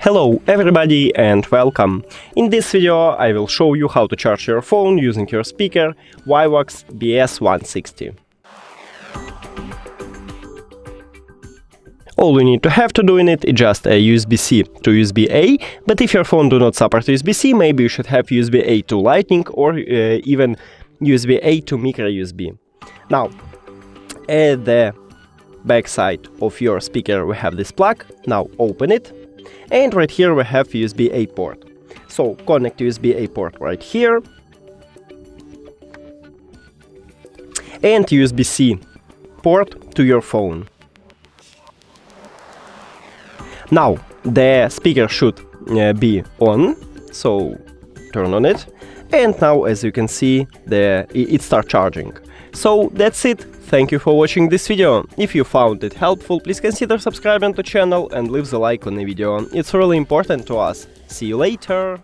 Hello everybody and welcome! In this video I will show you how to charge your phone using your speaker VIVAX BS-160. All you need to have to do in it is just a USB-C to USB-A, but if your phone do not support USB-C, maybe you should have USB-A to Lightning or even USB-A to micro USB. Now, at the back side of your speaker we have this plug. Now open it, and right here we have USB-A port. So connect USB-A port right here and USB-C port to your phone. Now the speaker should be on, so turn on it, and now as you can see it starts charging. So that's it. Thank you for watching this video. If you found it helpful, please consider subscribing to the channel and leave the like on the video. It's really important to us. See you later!